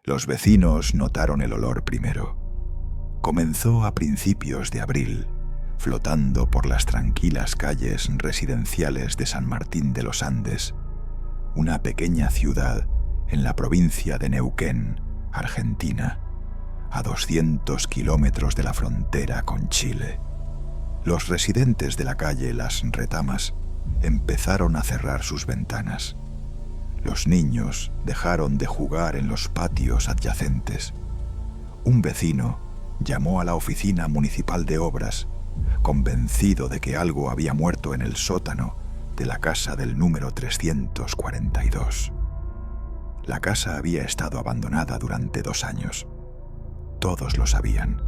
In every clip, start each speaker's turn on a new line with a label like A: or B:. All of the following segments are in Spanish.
A: Los vecinos notaron el olor primero. Comenzó a principios de abril, flotando por las tranquilas calles residenciales de San Martín de los Andes, una pequeña ciudad en la provincia de Neuquén, Argentina, a 200 kilómetros de la frontera con Chile. Los residentes de la calle Las Retamas empezaron a cerrar sus ventanas. Los niños dejaron de jugar en los patios adyacentes. Un vecino llamó a la oficina municipal de obras, convencido de que algo había muerto en el sótano de la casa del número 342. La casa había estado abandonada durante 2 años. Todos lo sabían.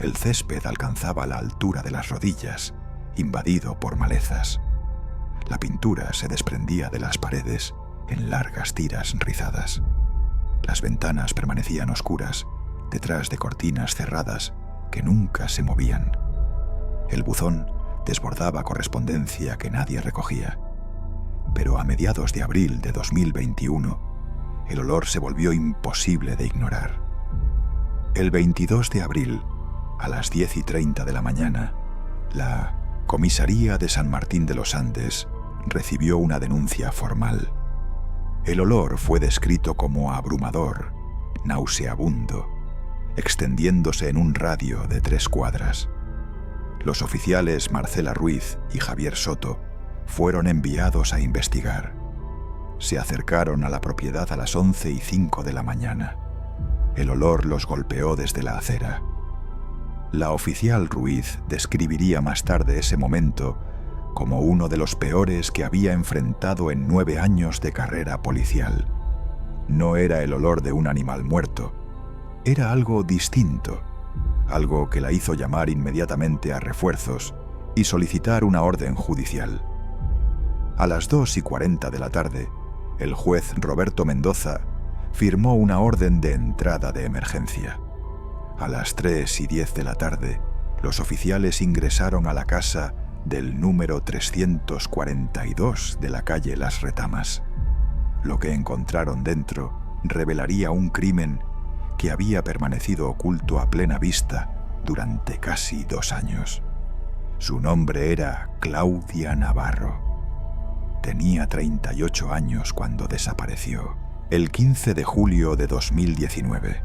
A: El césped alcanzaba la altura de las rodillas, invadido por malezas. La pintura se desprendía de las paredes en largas tiras rizadas. Las ventanas permanecían oscuras, detrás de cortinas cerradas que nunca se movían. El buzón desbordaba correspondencia que nadie recogía. Pero a mediados de abril de 2021, el olor se volvió imposible de ignorar. El 22 de abril, a las 10:30 de la mañana, la Comisaría de San Martín de los Andes recibió una denuncia formal. El olor fue descrito como abrumador, nauseabundo, extendiéndose en un radio de 3 cuadras. Los oficiales Marcela Ruiz y Javier Soto fueron enviados a investigar. Se acercaron a la propiedad a las 11:05 de la mañana. El olor los golpeó desde la acera. La oficial Ruiz describiría más tarde ese momento como uno de los peores que había enfrentado en 9 años de carrera policial. No era el olor de un animal muerto, era algo distinto, algo que la hizo llamar inmediatamente a refuerzos y solicitar una orden judicial. A las 2:40 de la tarde, el juez Roberto Mendoza firmó una orden de entrada de emergencia. A las 3:10 de la tarde, los oficiales ingresaron a la casa del número 342 de la calle Las Retamas. Lo que encontraron dentro revelaría un crimen que había permanecido oculto a plena vista durante casi 2 años. Su nombre era Claudia Navarro. Tenía 38 años cuando desapareció, el 15 de julio de 2019.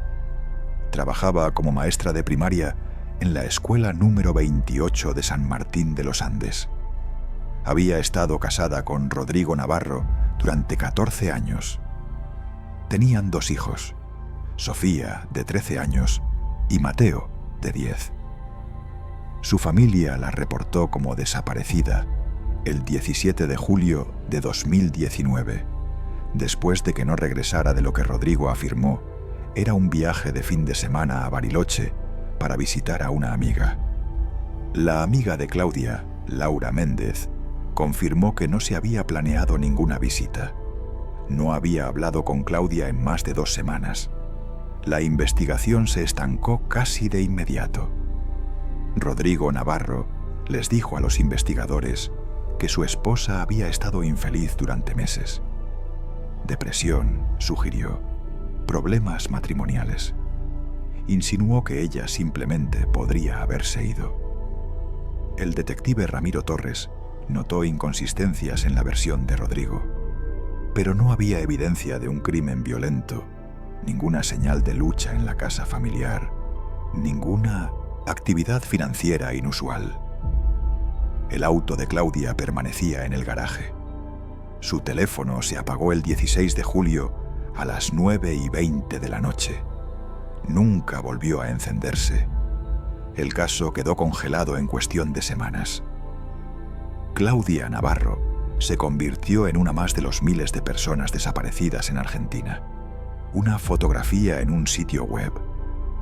A: Trabajaba como maestra de primaria en la escuela número 28 de San Martín de los Andes. Había estado casada con Rodrigo Navarro durante 14 años. Tenían 2 hijos, Sofía, de 13 años, y Mateo, de 10. Su familia la reportó como desaparecida el 17 de julio de 2019, después de que no regresara de lo que Rodrigo afirmó era un viaje de fin de semana a Bariloche para visitar a una amiga. La amiga de Claudia, Laura Méndez, confirmó que no se había planeado ninguna visita. No había hablado con Claudia en más de 2 semanas. La investigación se estancó casi de inmediato. Rodrigo Navarro les dijo a los investigadores que su esposa había estado infeliz durante meses. Depresión, sugirió, problemas matrimoniales. Insinuó que ella simplemente podría haberse ido. El detective Ramiro Torres notó inconsistencias en la versión de Rodrigo, pero no había evidencia de un crimen violento, ninguna señal de lucha en la casa familiar, ninguna actividad financiera inusual. El auto de Claudia permanecía en el garaje. Su teléfono se apagó el 16 de julio a las 9:20 de la noche. Nunca volvió a encenderse. El caso quedó congelado en cuestión de semanas. Claudia Navarro se convirtió en una más de los miles de personas desaparecidas en Argentina. Una fotografía en un sitio web,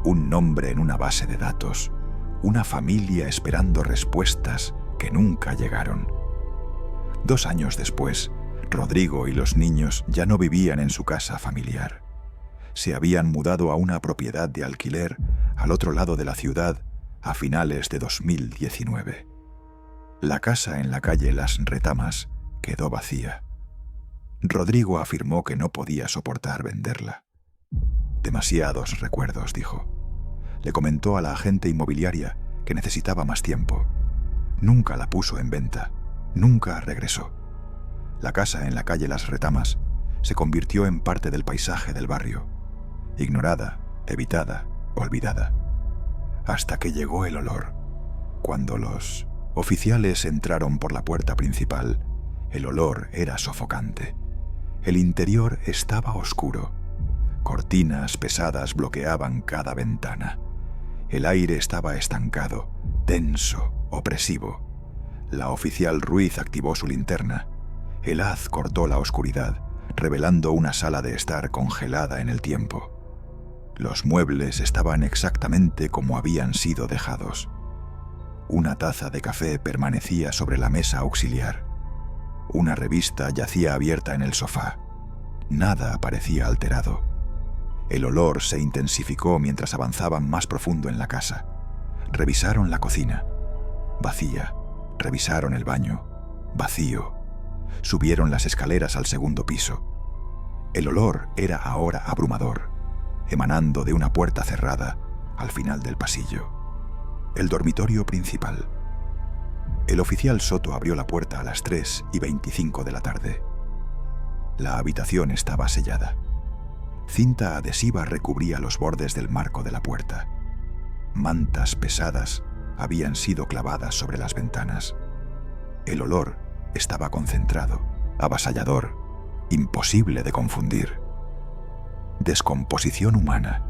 A: un nombre en una base de datos, una familia esperando respuestas que nunca llegaron. 2 años después, Rodrigo y los niños ya no vivían en su casa familiar. Se habían mudado a una propiedad de alquiler al otro lado de la ciudad a finales de 2019. La casa en la calle Las Retamas quedó vacía. Rodrigo afirmó que no podía soportar venderla. Demasiados recuerdos, dijo. Le comentó a la agente inmobiliaria que necesitaba más tiempo. Nunca la puso en venta. Nunca regresó. La casa en la calle Las Retamas se convirtió en parte del paisaje del barrio. Ignorada, evitada, olvidada. Hasta que llegó el olor. Cuando los oficiales entraron por la puerta principal, el olor era sofocante. El interior estaba oscuro. Cortinas pesadas bloqueaban cada ventana. El aire estaba estancado, tenso, opresivo. La oficial Ruiz activó su linterna. El haz cortó la oscuridad, revelando una sala de estar congelada en el tiempo. Los muebles estaban exactamente como habían sido dejados. Una taza de café permanecía sobre la mesa auxiliar. Una revista yacía abierta en el sofá. Nada parecía alterado. El olor se intensificó mientras avanzaban más profundo en la casa. Revisaron la cocina. Vacía. Revisaron el baño. Vacío. Subieron las escaleras al segundo piso. El olor era ahora abrumador, emanando de una puerta cerrada al final del pasillo. El dormitorio principal. El oficial Soto abrió la puerta a las 3:25 de la tarde. La habitación estaba sellada. Cinta adhesiva recubría los bordes del marco de la puerta. Mantas pesadas habían sido clavadas sobre las ventanas. El olor estaba concentrado, avasallador, imposible de confundir. Descomposición humana.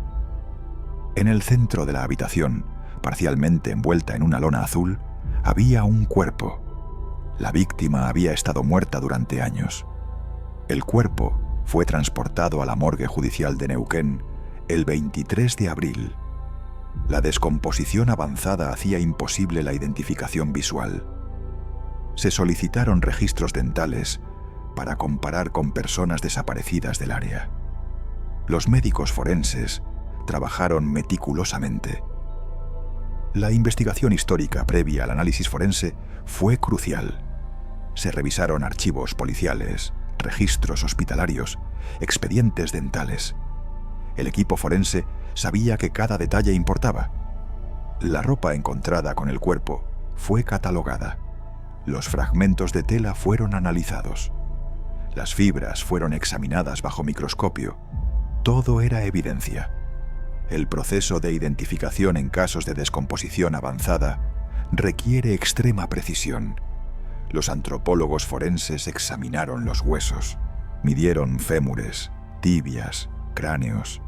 A: En el centro de la habitación, parcialmente envuelta en una lona azul, había un cuerpo. La víctima había estado muerta durante años. El cuerpo fue transportado a la morgue judicial de Neuquén el 23 de abril. La descomposición avanzada hacía imposible la identificación visual. Se solicitaron registros dentales para comparar con personas desaparecidas del área. Los médicos forenses trabajaron meticulosamente. La investigación histórica previa al análisis forense fue crucial. Se revisaron archivos policiales, registros hospitalarios, expedientes dentales. El equipo forense sabía que cada detalle importaba. La ropa encontrada con el cuerpo fue catalogada. Los fragmentos de tela fueron analizados. Las fibras fueron examinadas bajo microscopio. Todo era evidencia. El proceso de identificación en casos de descomposición avanzada requiere extrema precisión. Los antropólogos forenses examinaron los huesos, midieron fémures, tibias, cráneos,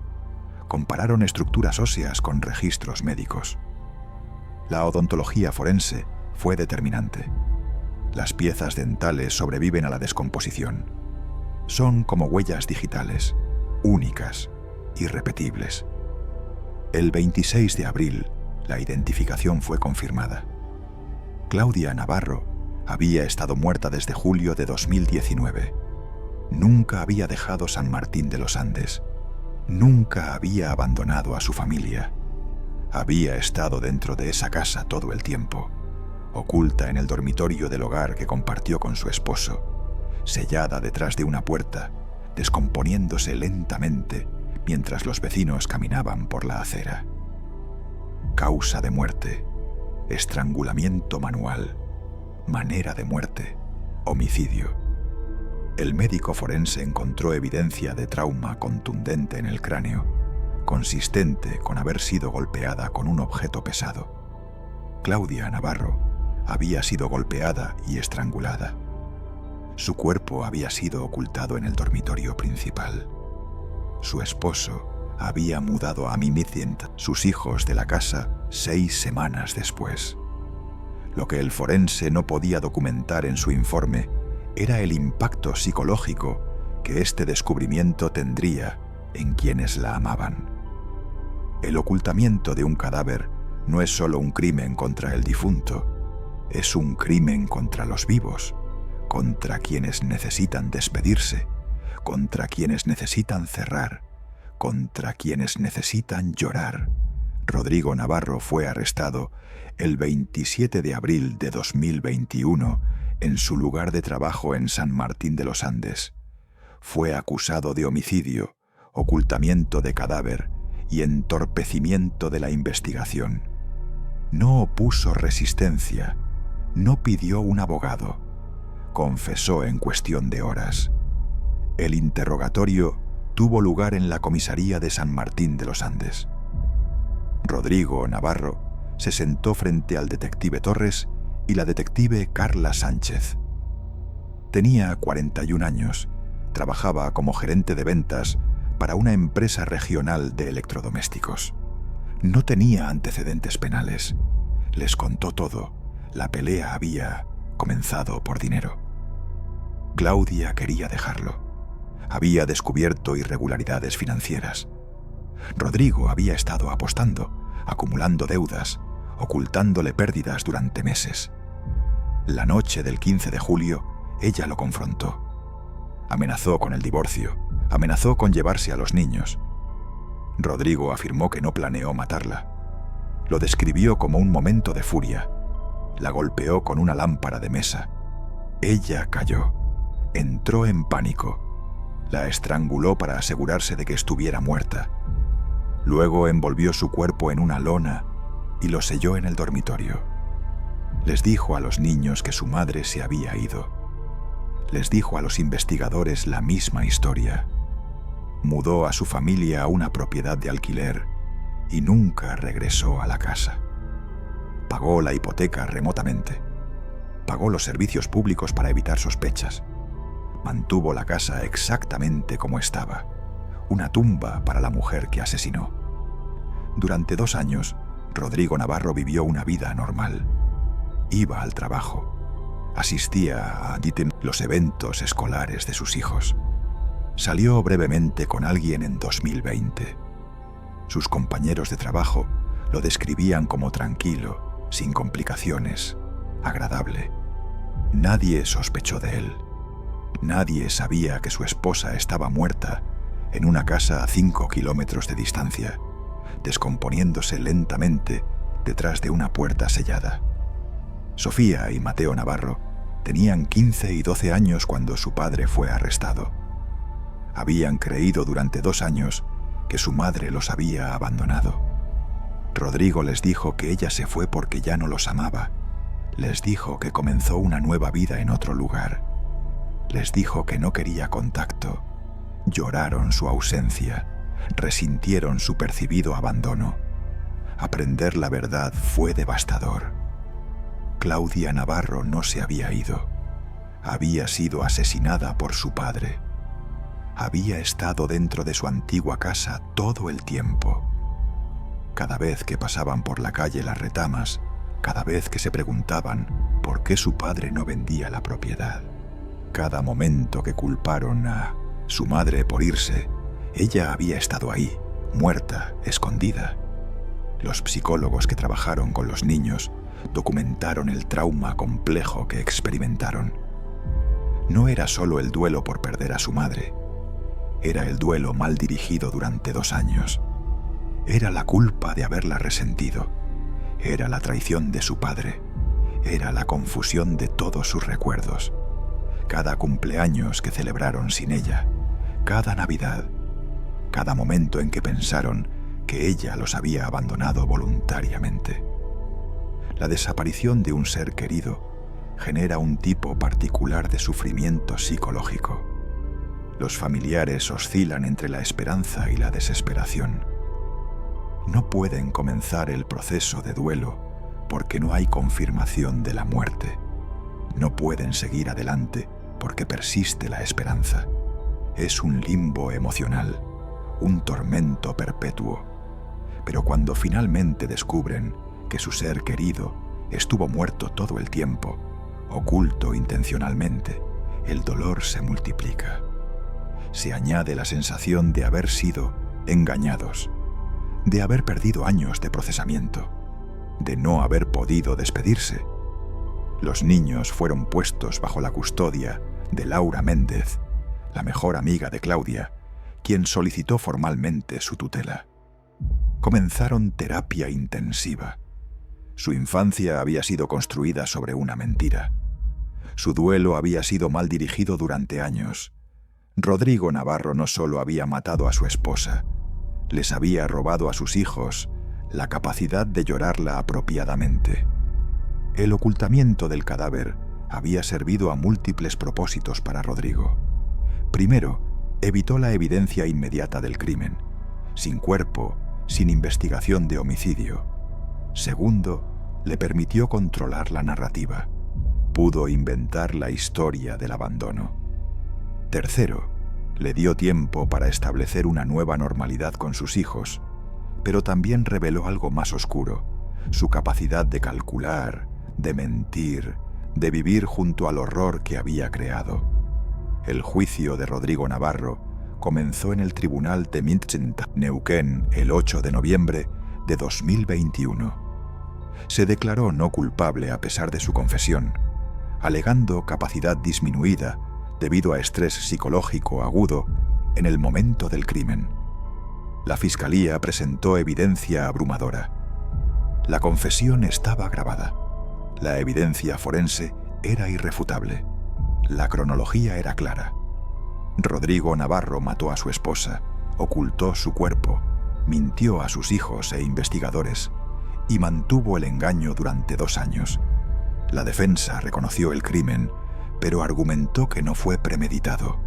A: compararon estructuras óseas con registros médicos. La odontología forense fue determinante. Las piezas dentales sobreviven a la descomposición. Son como huellas digitales, únicas, irrepetibles. El 26 de abril, la identificación fue confirmada. Claudia Navarro había estado muerta desde julio de 2019. Nunca había dejado San Martín de los Andes. Nunca había abandonado a su familia. Había estado dentro de esa casa todo el tiempo, oculta en el dormitorio del hogar que compartió con su esposo, sellada detrás de una puerta, descomponiéndose lentamente mientras los vecinos caminaban por la acera. Causa de muerte: estrangulamiento manual. Manera de muerte: homicidio. El médico forense encontró evidencia de trauma contundente en el cráneo, consistente con haber sido golpeada con un objeto pesado. Claudia Navarro había sido golpeada y estrangulada. Su cuerpo había sido ocultado en el dormitorio principal. Su esposo había mudado a Mimicient, sus hijos de la casa, 6 semanas después. Lo que el forense no podía documentar en su informe era el impacto psicológico que este descubrimiento tendría en quienes la amaban. El ocultamiento de un cadáver no es solo un crimen contra el difunto, es un crimen contra los vivos, contra quienes necesitan despedirse, contra quienes necesitan cerrar, contra quienes necesitan llorar. Rodrigo Navarro fue arrestado el 27 de abril de 2021 en su lugar de trabajo en San Martín de los Andes. Fue acusado de homicidio, ocultamiento de cadáver y entorpecimiento de la investigación. No opuso resistencia, no pidió un abogado. Confesó en cuestión de horas. El interrogatorio tuvo lugar en la comisaría de San Martín de los Andes. Rodrigo Navarro se sentó frente al detective Torres y la detective Carla Sánchez. Tenía 41 años, trabajaba como gerente de ventas para una empresa regional de electrodomésticos. No tenía antecedentes penales. Les contó todo. La pelea había comenzado por dinero. Claudia quería dejarlo. Había descubierto irregularidades financieras. Rodrigo había estado apostando, acumulando deudas, ocultándole pérdidas durante meses. La noche del 15 de julio, ella lo confrontó. Amenazó con el divorcio, amenazó con llevarse a los niños. Rodrigo afirmó que no planeó matarla. Lo describió como un momento de furia. La golpeó con una lámpara de mesa. Ella cayó. Entró en pánico. La estranguló para asegurarse de que estuviera muerta. Luego envolvió su cuerpo en una lona y lo selló en el dormitorio. Les dijo a los niños que su madre se había ido. Les dijo a los investigadores la misma historia. Mudó a su familia a una propiedad de alquiler y nunca regresó a la casa. Pagó la hipoteca remotamente. Pagó los servicios públicos para evitar sospechas. Mantuvo la casa exactamente como estaba, una tumba para la mujer que asesinó. Durante 2 años, Rodrigo Navarro vivió una vida normal. Iba al trabajo, asistía a los eventos escolares de sus hijos. Salió brevemente con alguien en 2020. Sus compañeros de trabajo lo describían como tranquilo, sin complicaciones, agradable. Nadie sospechó de él. Nadie sabía que su esposa estaba muerta en una casa a 5 kilómetros de distancia, descomponiéndose lentamente detrás de una puerta sellada. Sofía y Mateo Navarro tenían 15 y 12 años cuando su padre fue arrestado. Habían creído durante 2 años que su madre los había abandonado. Rodrigo les dijo que ella se fue porque ya no los amaba. Les dijo que comenzó una nueva vida en otro lugar. Les dijo que no quería contacto. Lloraron su ausencia, resintieron su percibido abandono. Aprender la verdad fue devastador. Claudia Navarro no se había ido. Había sido asesinada por su padre. Había estado dentro de su antigua casa todo el tiempo. Cada vez que pasaban por la calle Las Retamas, cada vez que se preguntaban por qué su padre no vendía la propiedad, cada momento que culparon a su madre por irse, ella había estado ahí, muerta, escondida. Los psicólogos que trabajaron con los niños documentaron el trauma complejo que experimentaron. No era solo el duelo por perder a su madre, era el duelo mal dirigido durante 2 años. Era la culpa de haberla resentido, era la traición de su padre, era la confusión de todos sus recuerdos. Cada cumpleaños que celebraron sin ella, cada Navidad, cada momento en que pensaron que ella los había abandonado voluntariamente. La desaparición de un ser querido genera un tipo particular de sufrimiento psicológico. Los familiares oscilan entre la esperanza y la desesperación. No pueden comenzar el proceso de duelo porque no hay confirmación de la muerte. No pueden seguir adelante porque persiste la esperanza. Es un limbo emocional, un tormento perpetuo. Pero cuando finalmente descubren que su ser querido estuvo muerto todo el tiempo, oculto intencionalmente, el dolor se multiplica. Se añade la sensación de haber sido engañados, de haber perdido años de procesamiento, de no haber podido despedirse. Los niños fueron puestos bajo la custodia de Laura Méndez, la mejor amiga de Claudia, quien solicitó formalmente su tutela. Comenzaron terapia intensiva. Su infancia había sido construida sobre una mentira. Su duelo había sido mal dirigido durante años. Rodrigo Navarro no solo había matado a su esposa, les había robado a sus hijos la capacidad de llorarla apropiadamente. El ocultamiento del cadáver había servido a múltiples propósitos para Rodrigo. Primero, evitó la evidencia inmediata del crimen, sin cuerpo, sin investigación de homicidio. Segundo, le permitió controlar la narrativa. Pudo inventar la historia del abandono. Tercero, le dio tiempo para establecer una nueva normalidad con sus hijos, pero también reveló algo más oscuro, su capacidad de calcular, de mentir, de vivir junto al horror que había creado. El juicio de Rodrigo Navarro comenzó en el Tribunal de Mitchenta, Neuquén, el 8 de noviembre de 2021. Se declaró no culpable a pesar de su confesión, alegando capacidad disminuida debido a estrés psicológico agudo en el momento del crimen. La Fiscalía presentó evidencia abrumadora. La confesión estaba grabada. La evidencia forense era irrefutable. La cronología era clara. Rodrigo Navarro mató a su esposa, ocultó su cuerpo, mintió a sus hijos e investigadores y mantuvo el engaño durante 2 años. La defensa reconoció el crimen, pero argumentó que no fue premeditado.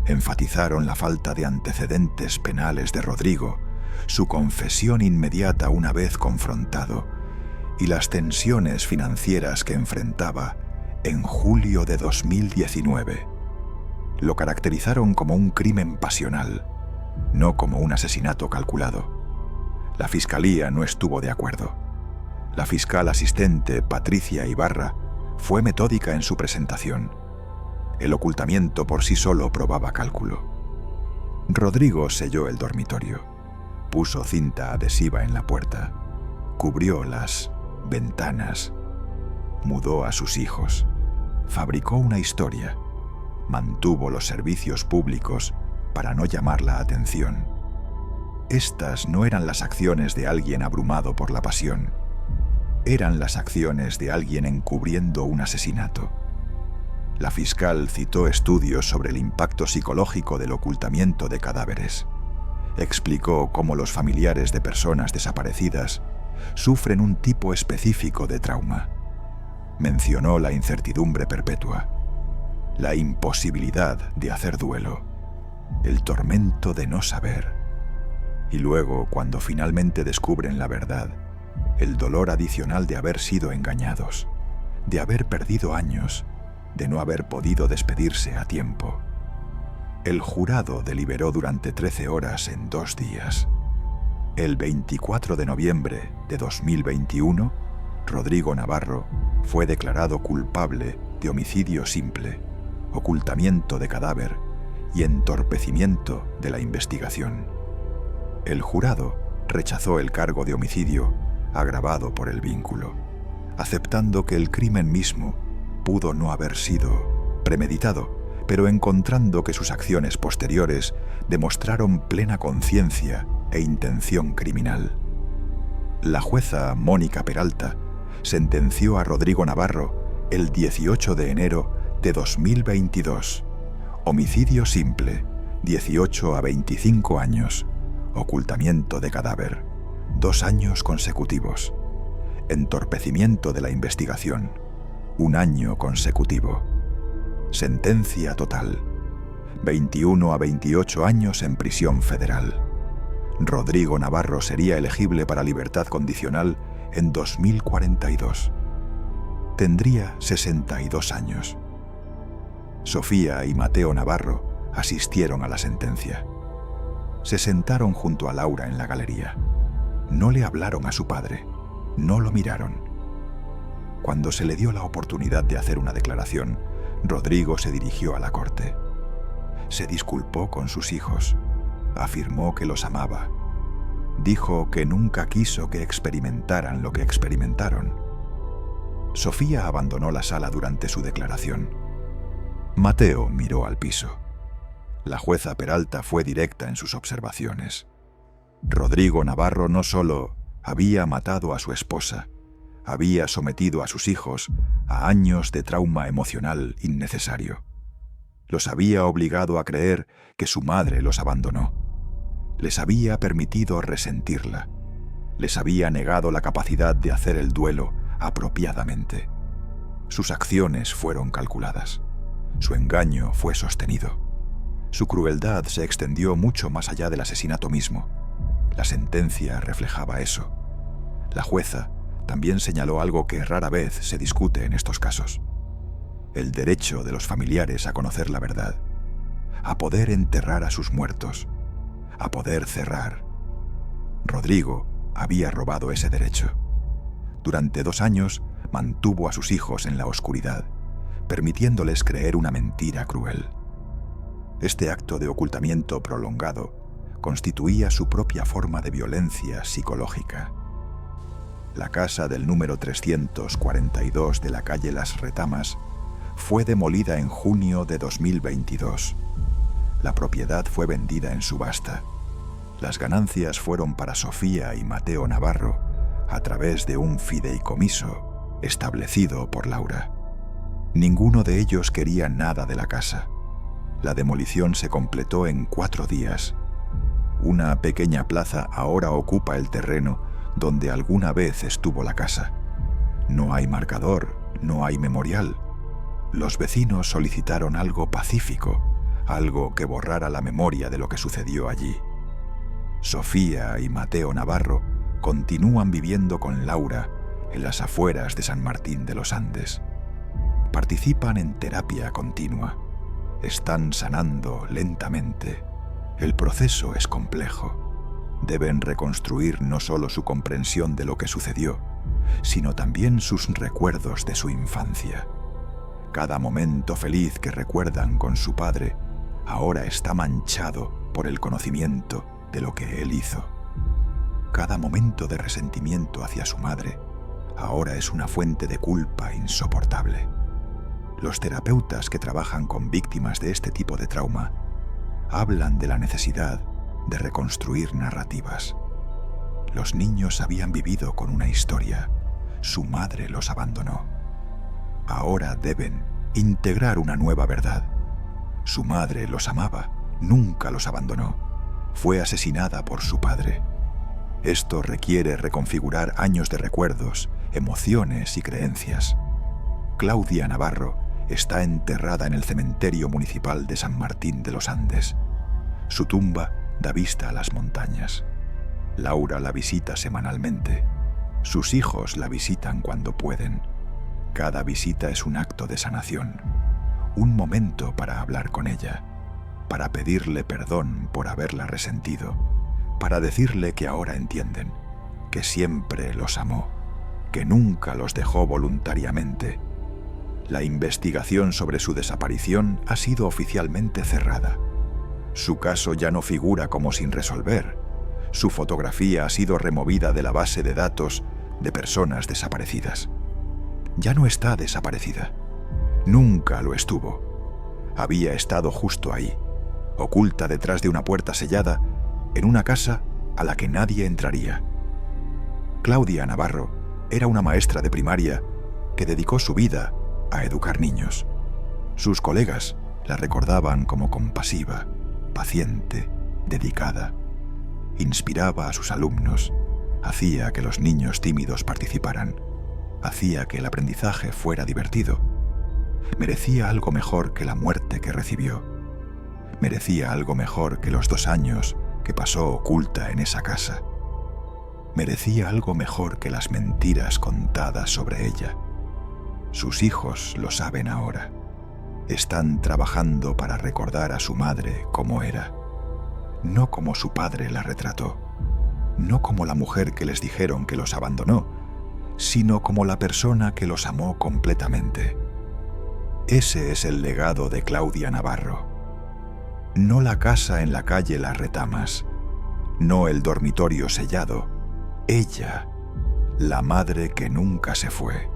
A: Enfatizaron la falta de antecedentes penales de Rodrigo, su confesión inmediata una vez confrontado, y las tensiones financieras que enfrentaba en julio de 2019. Lo caracterizaron como un crimen pasional, no como un asesinato calculado. La Fiscalía no estuvo de acuerdo. La fiscal asistente, Patricia Ibarra, fue metódica en su presentación. El ocultamiento por sí solo probaba cálculo. Rodrigo selló el dormitorio, puso cinta adhesiva en la puerta, cubrió las ventanas, mudó a sus hijos, fabricó una historia, mantuvo los servicios públicos para no llamar la atención. Estas no eran las acciones de alguien abrumado por la pasión, eran las acciones de alguien encubriendo un asesinato. La fiscal citó estudios sobre el impacto psicológico del ocultamiento de cadáveres. Explicó cómo los familiares de personas desaparecidas sufren un tipo específico de trauma. Mencionó la incertidumbre perpetua, la imposibilidad de hacer duelo, el tormento de no saber. Y luego, cuando finalmente descubren la verdad, el dolor adicional de haber sido engañados, de haber perdido años, de no haber podido despedirse a tiempo. El jurado deliberó durante 13 horas en 2 días. El 24 de noviembre de 2021, Rodrigo Navarro fue declarado culpable de homicidio simple, ocultamiento de cadáver y entorpecimiento de la investigación. El jurado rechazó el cargo de homicidio agravado por el vínculo, aceptando que el crimen mismo pudo no haber sido premeditado, pero encontrando que sus acciones posteriores demostraron plena conciencia e intención criminal. La jueza Mónica Peralta sentenció a Rodrigo Navarro el 18 de enero de 2022. Homicidio simple, 18 a 25 años. Ocultamiento de cadáver, 2 años consecutivos. Entorpecimiento de la investigación, 1 año consecutivo. Sentencia total, 21 a 28 años en prisión federal. Rodrigo Navarro sería elegible para libertad condicional en 2042. Tendría 62 años. Sofía y Mateo Navarro asistieron a la sentencia. Se sentaron junto a Laura en la galería. No le hablaron a su padre, no lo miraron. Cuando se le dio la oportunidad de hacer una declaración, Rodrigo se dirigió a la corte. Se disculpó con sus hijos, afirmó que los amaba. Dijo que nunca quiso que experimentaran lo que experimentaron. Sofía abandonó la sala durante su declaración. Mateo miró al piso. La jueza Peralta fue directa en sus observaciones. Rodrigo Navarro no solo había matado a su esposa, había sometido a sus hijos a años de trauma emocional innecesario. Los había obligado a creer que su madre los abandonó. Les había permitido resentirla. Les había negado la capacidad de hacer el duelo apropiadamente. Sus acciones fueron calculadas. Su engaño fue sostenido. Su crueldad se extendió mucho más allá del asesinato mismo. La sentencia reflejaba eso. La jueza también señaló algo que rara vez se discute en estos casos: el derecho de los familiares a conocer la verdad, a poder enterrar a sus muertos, a poder cerrar. Rodrigo había robado ese derecho. Durante 2 años mantuvo a sus hijos en la oscuridad, permitiéndoles creer una mentira cruel. Este acto de ocultamiento prolongado constituía su propia forma de violencia psicológica. La casa del número 342 de la calle Las Retamas fue demolida en junio de 2022. La propiedad fue vendida en subasta. Las ganancias fueron para Sofía y Mateo Navarro a través de un fideicomiso establecido por Laura. Ninguno de ellos quería nada de la casa. La demolición se completó en 4 días. Una pequeña plaza ahora ocupa el terreno donde alguna vez estuvo la casa. No hay marcador, no hay memorial. Los vecinos solicitaron algo pacífico, algo que borrara la memoria de lo que sucedió allí. Sofía y Mateo Navarro continúan viviendo con Laura en las afueras de San Martín de los Andes. Participan en terapia continua. Están sanando lentamente. El proceso es complejo. Deben reconstruir no solo su comprensión de lo que sucedió, sino también sus recuerdos de su infancia. Cada momento feliz que recuerdan con su padre ahora está manchado por el conocimiento de lo que él hizo. Cada momento de resentimiento hacia su madre ahora es una fuente de culpa insoportable. Los terapeutas que trabajan con víctimas de este tipo de trauma hablan de la necesidad de reconstruir narrativas. Los niños habían vivido con una historia. Su madre los abandonó. Ahora deben integrar una nueva verdad. Su madre los amaba, nunca los abandonó. Fue asesinada por su padre. Esto requiere reconfigurar años de recuerdos, emociones y creencias. Claudia Navarro está enterrada en el cementerio municipal de San Martín de los Andes. Su tumba da vista a las montañas. Laura la visita semanalmente. Sus hijos la visitan cuando pueden. Cada visita es un acto de sanación, un momento para hablar con ella, para pedirle perdón por haberla resentido, para decirle que ahora entienden, que siempre los amó, que nunca los dejó voluntariamente. La investigación sobre su desaparición ha sido oficialmente cerrada. Su caso ya no figura como sin resolver. Su fotografía ha sido removida de la base de datos de personas desaparecidas. Ya no está desaparecida. Nunca lo estuvo. Había estado justo ahí, oculta detrás de una puerta sellada, en una casa a la que nadie entraría. Claudia Navarro era una maestra de primaria que dedicó su vida a educar niños. Sus colegas la recordaban como compasiva, paciente, dedicada. Inspiraba a sus alumnos, hacía que los niños tímidos participaran, hacía que el aprendizaje fuera divertido. Merecía algo mejor que la muerte que recibió. Merecía algo mejor que los 2 años que pasó oculta en esa casa. Merecía algo mejor que las mentiras contadas sobre ella. Sus hijos lo saben ahora. Están trabajando para recordar a su madre como era. No como su padre la retrató. No como la mujer que les dijeron que los abandonó, sino como la persona que los amó completamente. Ese es el legado de Claudia Navarro. No la casa en la calle Las Retamas, no el dormitorio sellado. Ella, la madre que nunca se fue.